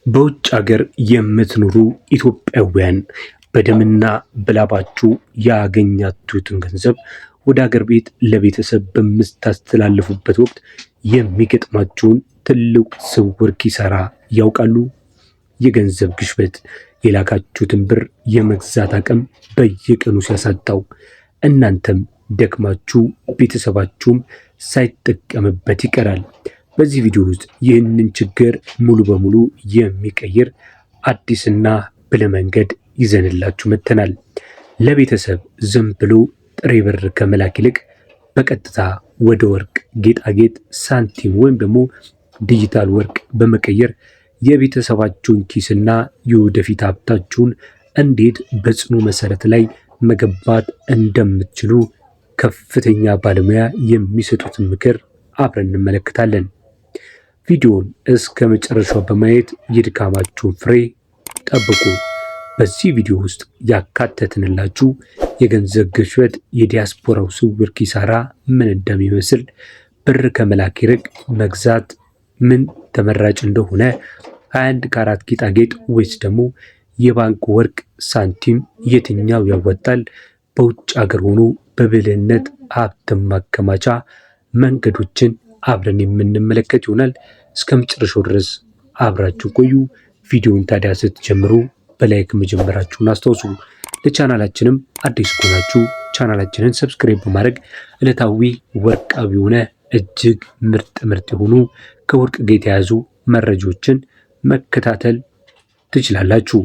በውጭ ሀገር የምትኖሩ ኢትዮጵያውያን በደምና በላባችሁ ያገኛችሁትን ገንዘብ ወደ ሀገር ቤት ለቤተሰብ በምታስተላልፉበት ወቅት የሚገጥማችሁን ትልቅ ስውር ኪሳራ ያውቃሉ? የገንዘብ ግሽበት የላካችሁትን ብር የመግዛት አቅም በየቀኑ ሲያሳጣው፣ እናንተም ደክማችሁ ቤተሰባችሁም ሳይጠቀምበት ይቀራል። በዚህ ቪዲዮ ውስጥ ይህንን ችግር ሙሉ በሙሉ የሚቀይር አዲስና ብልህ መንገድ ይዘንላችሁ መጥተናል። ለቤተሰብ ዝም ብሎ ጥሬ ብር ከመላክ ይልቅ በቀጥታ ወደ ወርቅ፣ ጌጣጌጥ፣ ሳንቲም ወይም ደግሞ ዲጂታል ወርቅ በመቀየር የቤተሰባችሁን ኪስና የወደፊት ሀብታችሁን እንዴት በጽኑ መሰረት ላይ መገንባት እንደምትችሉ ከፍተኛ ባለሙያ የሚሰጡትን ምክር አብረን እንመለከታለን። ቪዲዮውን እስከ መጨረሻው በማየት የድካማችሁን ፍሬ ጠብቁ። በዚህ ቪዲዮ ውስጥ ያካተትንላችሁ የገንዘብ ግሽበት፣ የዲያስፖራው ስውር ኪሳራ ምን እንደሚመስል፣ ብር ከመላክ ይልቅ መግዛት ምን ተመራጭ እንደሆነ፣ 21 ካራት ጌጣጌጥ ወይስ ደግሞ የባንክ ወርቅ ሳንቲም የትኛው ያወጣል፣ በውጭ ሀገር ሆኖ በብልህነት ሀብትን ማከማቻ መንገዶችን አብረን የምንመለከት ይሆናል። እስከ መጨረሻው ድረስ አብራችሁ ቆዩ። ቪዲዮውን ታዲያ ስትጀምሩ በላይክ መጀመራችሁን አስታውሱ። ለቻናላችንም አዲስ ከሆናችሁ ቻናላችንን ሰብስክራይብ በማድረግ ዕለታዊ ወርቃዊ የሆነ እጅግ ምርጥ የሆኑ ከወርቅ ጋር የተያዙ መረጃዎችን መከታተል ትችላላችሁ።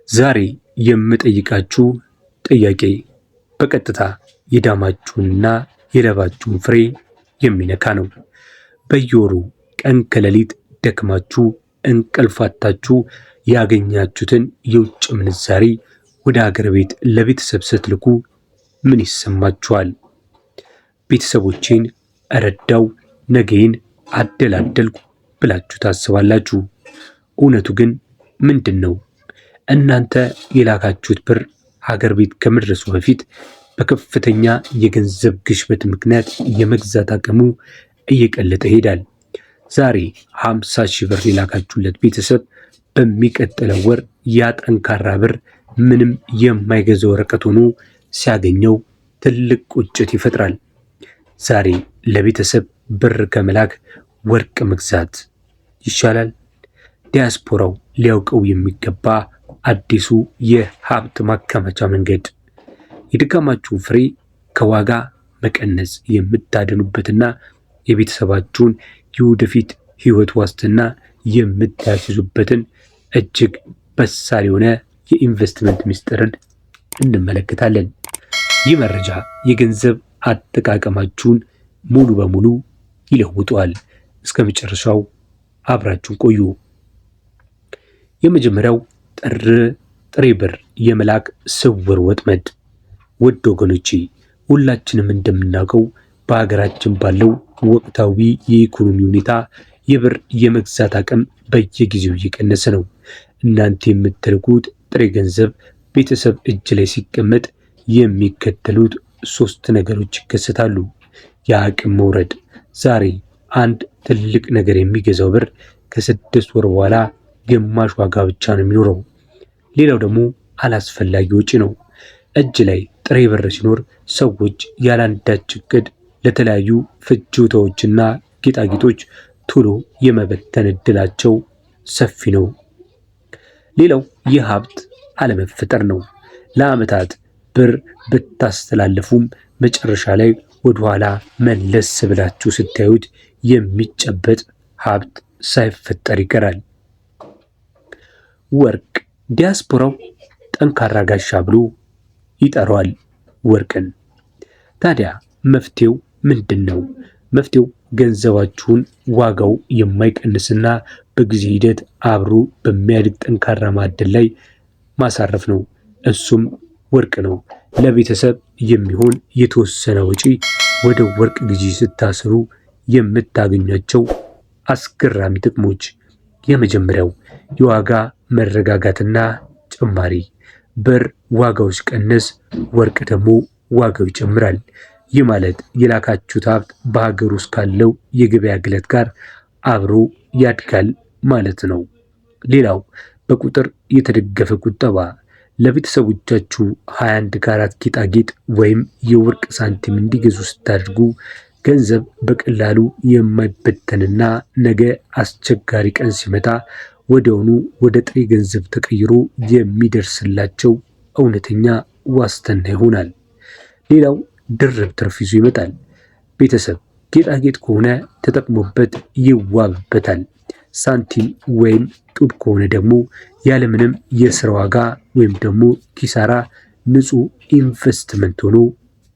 ዛሬ የምጠይቃችሁ ጥያቄ በቀጥታ የዳማችሁንና የለባችሁን ፍሬ የሚነካ ነው። በየወሩ ቀን ከሌሊት ደክማችሁ እንቅልፋታችሁ ያገኛችሁትን የውጭ ምንዛሪ ወደ ሀገር ቤት ለቤተሰብ ስትልኩ ምን ይሰማችኋል? ቤተሰቦቼን እረዳው፣ ነገዬን አደላደልኩ ብላችሁ ታስባላችሁ። እውነቱ ግን ምንድን ነው? እናንተ የላካችሁት ብር ሀገር ቤት ከመድረሱ በፊት በከፍተኛ የገንዘብ ግሽበት ምክንያት የመግዛት አቅሙ እየቀለጠ ይሄዳል። ዛሬ 50 ሺህ ብር የላካችሁለት ቤተሰብ በሚቀጥለው ወር ያ ጠንካራ ብር ምንም የማይገዛ ወረቀት ሆኖ ሲያገኘው ትልቅ ቁጭት ይፈጥራል። ዛሬ ለቤተሰብ ብር ከመላክ ወርቅ መግዛት ይሻላል። ዲያስፖራው ሊያውቀው የሚገባ አዲሱ የሀብት ማከማቻ መንገድ፣ የድካማችሁን ፍሬ ከዋጋ መቀነስ የምታድኑበትና የቤተሰባችሁን የወደፊት ህይወት ዋስትና የምታስይዙበትን እጅግ በሳል የሆነ የኢንቨስትመንት ምስጢርን እንመለከታለን። ይህ መረጃ የገንዘብ አጠቃቀማችሁን ሙሉ በሙሉ ይለውጠዋል። እስከ መጨረሻው አብራችሁን ቆዩ። የመጀመሪያው ጥሬ ብር የመላክ ስውር ወጥመድ። ውድ ወገኖቼ፣ ሁላችንም እንደምናውቀው በሀገራችን ባለው ወቅታዊ የኢኮኖሚ ሁኔታ የብር የመግዛት አቅም በየጊዜው እየቀነሰ ነው። እናንተ የምትልኩት ጥሬ ገንዘብ ቤተሰብ እጅ ላይ ሲቀመጥ የሚከተሉት 3 ነገሮች ይከሰታሉ። የአቅም መውረድ። ዛሬ አንድ ትልቅ ነገር የሚገዛው ብር ከ6 ወር በኋላ ግማሽ ዋጋ ብቻ ነው የሚኖረው። ሌላው ደግሞ አላስፈላጊ ወጪ ነው። እጅ ላይ ጥሬ ብር ሲኖር ሰዎች ያላንዳች እቅድ ለተለያዩ ፍጆታዎችና ጌጣጌጦች ቶሎ የመበተን እድላቸው ሰፊ ነው። ሌላው የሀብት አለመፈጠር ነው። ለዓመታት ብር ብታስተላልፉም መጨረሻ ላይ ወደኋላ መለስ ብላችሁ ስታዩት የሚጨበጥ ሀብት ሳይፈጠር ይቀራል። ወርቅ። ዲያስፖራው ጠንካራ ጋሻ ብሎ ይጠራዋል ወርቅን። ታዲያ መፍትሄው ምንድን ነው? መፍትሄው ገንዘባችሁን ዋጋው የማይቀንስና በጊዜ ሂደት አብሮ በሚያድግ ጠንካራ ማዕድን ላይ ማሳረፍ ነው። እሱም ወርቅ ነው። ለቤተሰብ የሚሆን የተወሰነ ወጪ ወደ ወርቅ ግዢ ስታስሩ የምታገኟቸው አስገራሚ ጥቅሞች። የመጀመሪያው የዋጋ መረጋጋትና ጭማሪ። ብር ዋጋው ሲቀንስ ወርቅ ደግሞ ዋጋው ይጨምራል። ይህ ማለት የላካችሁት ሀብት በሀገር ውስጥ ካለው የገበያ ግለት ጋር አብሮ ያድጋል ማለት ነው። ሌላው በቁጥር የተደገፈ ቁጠባ። ለቤተሰቦቻችሁ 21 ካራት ጌጣጌጥ ወይም የወርቅ ሳንቲም እንዲገዙ ስታደርጉ ገንዘብ በቀላሉ የማይበተንና ነገ አስቸጋሪ ቀን ሲመጣ ወዲያውኑ ወደ ጥሬ ገንዘብ ተቀይሮ የሚደርስላቸው እውነተኛ ዋስትና ይሆናል። ሌላው ድርብ ትርፍ ይዞ ይመጣል። ቤተሰብ ጌጣጌጥ ከሆነ ተጠቅሞበት ይዋብበታል። ሳንቲም ወይም ጡብ ከሆነ ደግሞ ያለምንም የስራ ዋጋ ወይም ደግሞ ኪሳራ ንጹህ ኢንቨስትመንት ሆኖ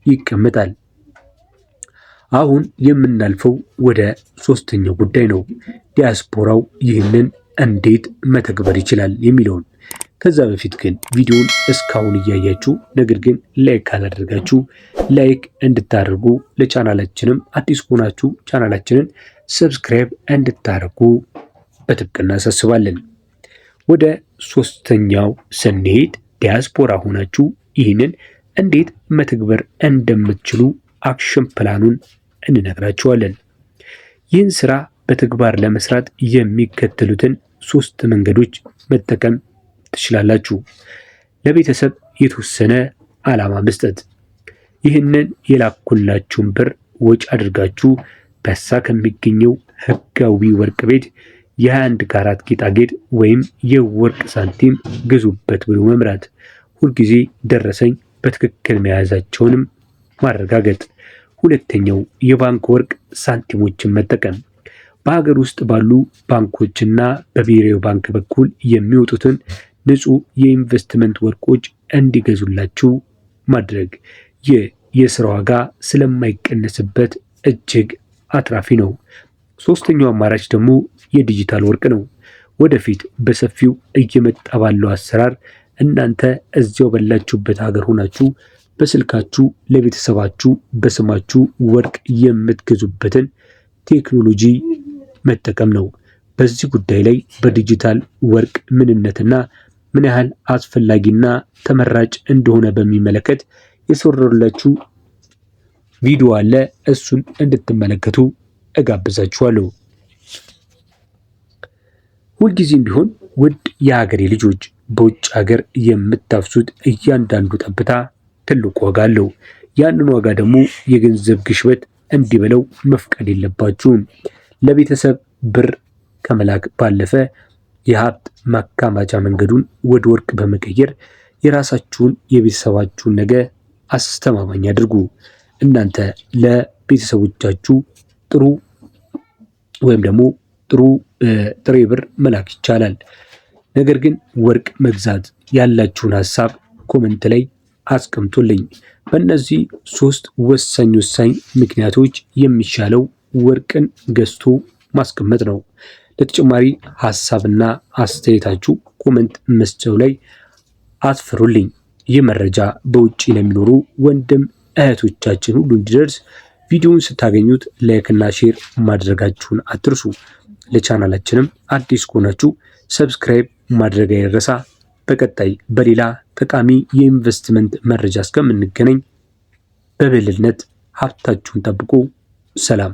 ይቀመጣል። አሁን የምናልፈው ወደ ሶስተኛው ጉዳይ ነው። ዲያስፖራው ይህንን እንዴት መተግበር ይችላል የሚለውን። ከዛ በፊት ግን ቪዲዮውን እስካሁን እያያችሁ ነገር ግን ላይክ ካላደረጋችሁ ላይክ እንድታደርጉ፣ ለቻናላችንም አዲስ ከሆናችሁ ቻናላችንን ሰብስክራይብ እንድታደርጉ በጥብቅ እናሳስባለን። ወደ ሶስተኛው ስንሄድ ዲያስፖራ ሆናችሁ ይህንን እንዴት መተግበር እንደምትችሉ አክሽን ፕላኑን እንነግራችኋለን። ይህን ስራ በተግባር ለመስራት የሚከተሉትን 3 መንገዶች መጠቀም ትችላላችሁ። ለቤተሰብ የተወሰነ ዓላማ መስጠት። ይህንን የላኩላችሁን ብር ወጪ አድርጋችሁ በሳ ከሚገኘው ህጋዊ ወርቅ ቤት የ21 ካራት ጌጣጌጥ ወይም የወርቅ ሳንቲም ግዙበት ብሎ መምራት። ሁልጊዜ ደረሰኝ በትክክል መያዛቸውንም ማረጋገጥ። ሁለተኛው የባንክ ወርቅ ሳንቲሞችን መጠቀም። በሀገር ውስጥ ባሉ ባንኮችና በብሔራዊ ባንክ በኩል የሚወጡትን ንጹህ የኢንቨስትመንት ወርቆች እንዲገዙላችሁ ማድረግ። ይህ የስራ ዋጋ ስለማይቀነስበት እጅግ አትራፊ ነው። ሶስተኛው አማራጭ ደግሞ የዲጂታል ወርቅ ነው። ወደፊት በሰፊው እየመጣ ባለው አሰራር እናንተ እዚያው ባላችሁበት ሀገር ሆናችሁ በስልካችሁ ለቤተሰባችሁ በስማችሁ ወርቅ የምትገዙበትን ቴክኖሎጂ መጠቀም ነው። በዚህ ጉዳይ ላይ በዲጂታል ወርቅ ምንነትና ምን ያህል አስፈላጊና ተመራጭ እንደሆነ በሚመለከት የሰራሁላችሁ ቪዲዮ አለ። እሱን እንድትመለከቱ እጋብዛችኋለሁ። ሁልጊዜም ቢሆን ውድ የሀገሬ ልጆች በውጭ ሀገር የምታፍሱት እያንዳንዱ ጠብታ ትልቅ ዋጋ አለው። ያንን ዋጋ ደግሞ የገንዘብ ግሽበት እንዲበለው መፍቀድ የለባችሁም። ለቤተሰብ ብር ከመላክ ባለፈ የሀብት ማከማቻ መንገዱን ወደ ወርቅ በመቀየር የራሳችሁን የቤተሰባችሁን ነገ አስተማማኝ አድርጉ። እናንተ ለቤተሰቦቻችሁ ጥሩ ወይም ደግሞ ጥሩ ጥሬ ብር መላክ ይቻላል። ነገር ግን ወርቅ መግዛት ያላችሁን ሀሳብ ኮመንት ላይ አስቀምጡልኝ። በእነዚህ 3 ወሳኝ ምክንያቶች የሚሻለው ወርቅን ገዝቶ ማስቀመጥ ነው። ለተጨማሪ ሀሳብና አስተያየታችሁ ኮመንት መስጫው ላይ አስፍሩልኝ። ይህ መረጃ በውጭ ለሚኖሩ ወንድም እህቶቻችን ሁሉ እንዲደርስ ቪዲዮውን ስታገኙት ላይክና ሼር ማድረጋችሁን አትርሱ። ለቻናላችንም አዲስ ከሆናችሁ ሰብስክራይብ ማድረግ አይረሳ። በቀጣይ በሌላ ጠቃሚ የኢንቨስትመንት መረጃ እስከምንገናኝ በብልህነት ሀብታችሁን ጠብቁ። ሰላም።